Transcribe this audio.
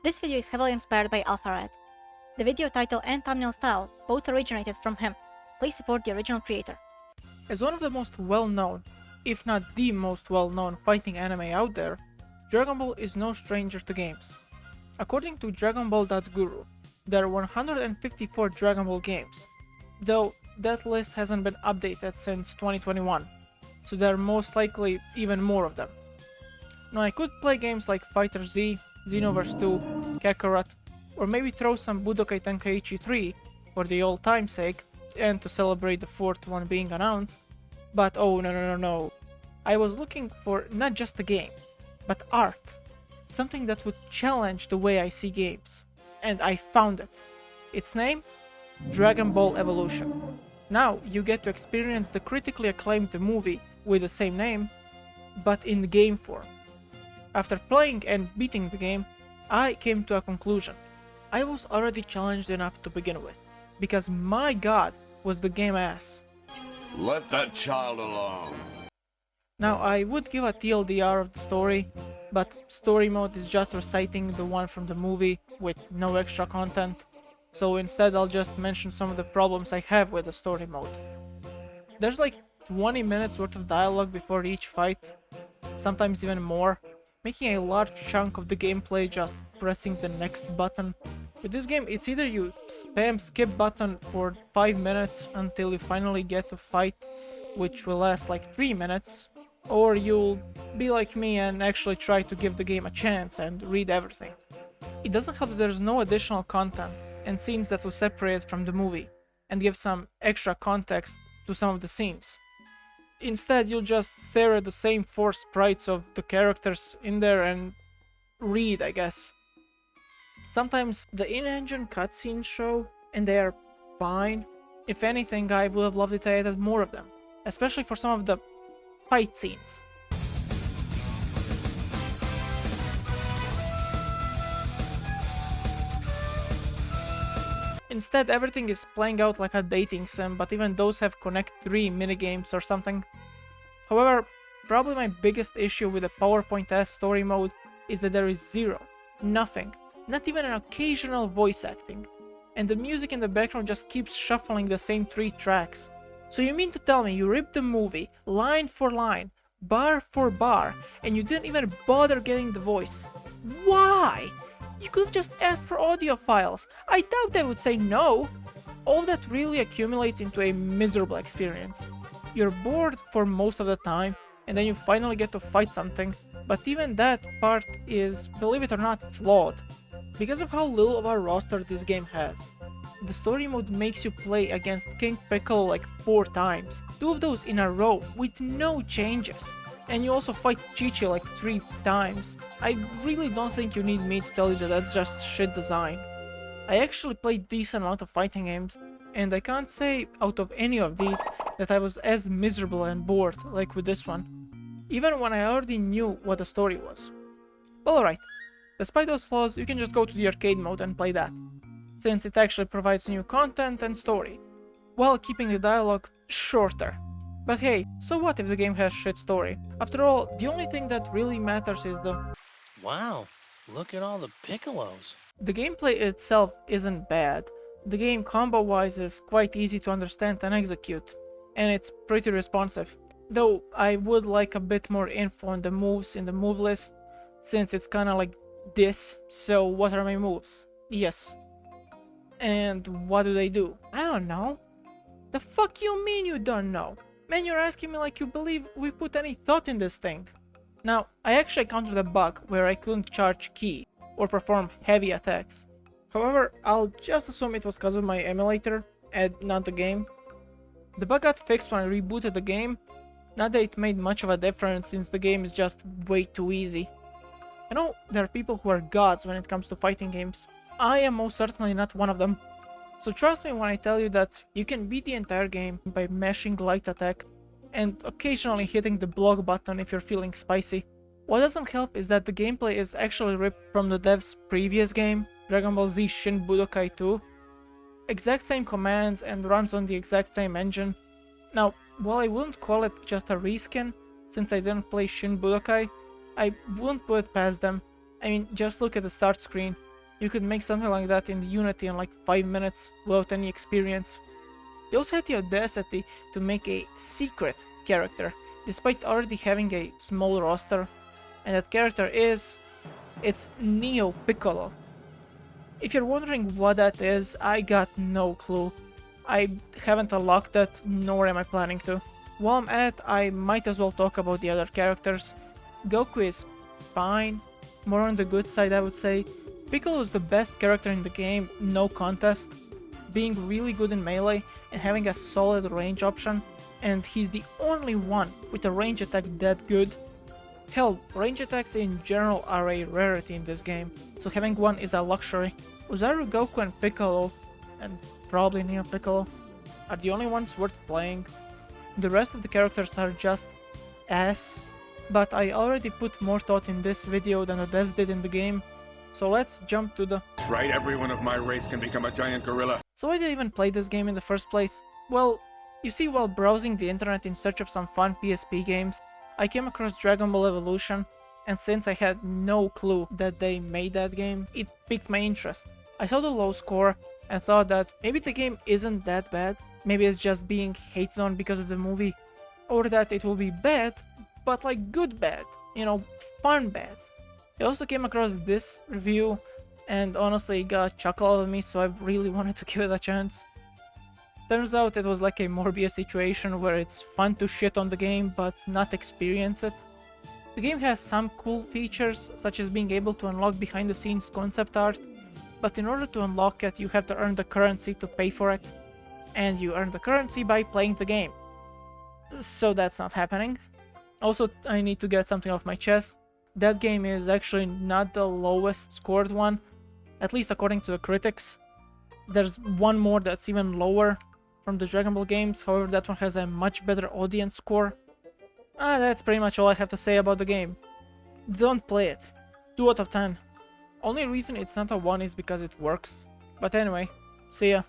This video is heavily inspired by Alpharad. The video title and thumbnail style both originated from him. Please support the original creator. As one of the most well-known, if not the most well-known fighting anime out there, Dragon Ball is no stranger to games. According to DragonBall.guru, there are 154 Dragon Ball games, though that list hasn't been updated since 2021, so there are most likely even more of them. Now I could play games like Fighter Z, Xenoverse 2, Kakarot, or maybe throw some Budokai Tenkaichi 3 for the old time's sake and to celebrate the fourth one being announced, but oh no. I was looking for not just a game, but art. Something that would challenge the way I see games. And I found it. Its name? Dragon Ball Evolution. Now you get to experience the critically acclaimed movie with the same name, but in game form. After playing and beating the game, I came to a conclusion. I was already challenged enough to begin with, because my god was the game ass. Let that child alone. Now I would give a TLDR of the story, but story mode is just reciting the one from the movie with no extra content, so instead I'll just mention some of the problems I have with the story mode. There's like 20 minutes worth of dialogue before each fight, sometimes even more, making a large chunk of the gameplay just pressing the next button. With this game, it's either you spam skip button for 5 minutes until you finally get to fight, which will last like 3 minutes, or you'll be like me and actually try to give the game a chance and read everything. It doesn't help that there's no additional content and scenes that will separate from the movie and give some extra context to some of the scenes. Instead, you'll just stare at the same 4 sprites of the characters in there and read, I guess. Sometimes the in-engine cutscenes show, and they are fine. If anything, I would have loved it if I added more of them, especially for some of the fight scenes. Instead, everything is playing out like a dating sim, but even those have Connect 3 minigames or something. However, probably my biggest issue with the PowerPoint-ass story mode is that there is zero, nothing, not even an occasional voice acting, and the music in the background just keeps shuffling the same 3 tracks. So you mean to tell me you ripped the movie line for line, bar for bar, and you didn't even bother getting the voice? Why? You could have just asked for audio files. I doubt they would say no. All that really accumulates into a miserable experience. You're bored for most of the time, and then you finally get to fight something, but even that part is, believe it or not, flawed, because of how little of a roster this game has. The story mode makes you play against King Piccolo like 4 times, 2 of those in a row with no changes. And you also fight Chi-Chi like 3 times. I really don't think you need me to tell you that that's just shit design. I actually played decent amount of fighting games, and I can't say out of any of these that I was as miserable and bored like with this one, even when I already knew what the story was. Well, alright, despite those flaws, you can just go to the arcade mode and play that, since it actually provides new content and story, while keeping the dialogue shorter. But hey, so what if the game has shit story? After all, the only thing that really matters is the... Wow, look at all the Piccolos. The gameplay itself isn't bad. The game combo-wise is quite easy to understand and execute, and it's pretty responsive. Though I would like a bit more info on the moves in the move list, since it's kinda like this. So what are my moves? Yes. And what do they do? I don't know. The fuck you mean you don't know? Man, you're asking me like you believe we put any thought in this thing. Now, I actually encountered a bug where I couldn't charge ki or perform heavy attacks. However, I'll just assume it was because of my emulator and not the game. The bug got fixed when I rebooted the game. Not that it made much of a difference since the game is just way too easy. I know there are people who are gods when it comes to fighting games. I am most certainly not one of them. So trust me when I tell you that you can beat the entire game by mashing light attack and occasionally hitting the block button if you're feeling spicy. What doesn't help is that the gameplay is actually ripped from the dev's previous game, Dragon Ball Z Shin Budokai 2. Exact same commands and runs on the exact same engine. Now, while I wouldn't call it just a reskin, since I didn't play Shin Budokai, I wouldn't put it past them. I mean, just look at the start screen. You could make something like that in Unity in like 5 minutes without any experience. They also had the audacity to make a secret character, despite already having a small roster, and that character it's Neo Piccolo. If you're wondering what that is, I got no clue. I haven't unlocked that, nor am I planning to. While I'm at, I might as well talk about the other characters. Goku is fine, more on the good side I would say. Piccolo is the best character in the game, no contest, being really good in melee and having a solid range option, and he's the only one with a range attack that good. Hell, range attacks in general are a rarity in this game, so having one is a luxury. Ozaru, Goku and Piccolo, and probably Neo Piccolo, are the only ones worth playing. The rest of the characters are just ass, but I already put more thought in this video than the devs did in the game, so let's jump to the... That's right, everyone of my race can become a giant gorilla. So why did I even play this game in the first place? Well, you see, while browsing the internet in search of some fun PSP games, I came across Dragon Ball Evolution, and since I had no clue that they made that game, it piqued my interest. I saw the low score and thought that maybe the game isn't that bad, maybe it's just being hated on because of the movie, or that it will be bad, but like good bad, you know, fun bad. I also came across this review and honestly it got a chuckle out of me, so I really wanted to give it a chance. Turns out it was like a Morbius situation where it's fun to shit on the game but not experience it. The game has some cool features, such as being able to unlock behind the scenes concept art, but in order to unlock it you have to earn the currency to pay for it, and you earn the currency by playing the game. So that's not happening. Also, I need to get something off my chest. That game is actually not the lowest scored one, at least according to the critics. There's one more that's even lower from the Dragon Ball games, however that one has a much better audience score. That's pretty much all I have to say about the game. Don't play it. 2 out of 10. Only reason it's not a 1 is because it works. But anyway, see ya.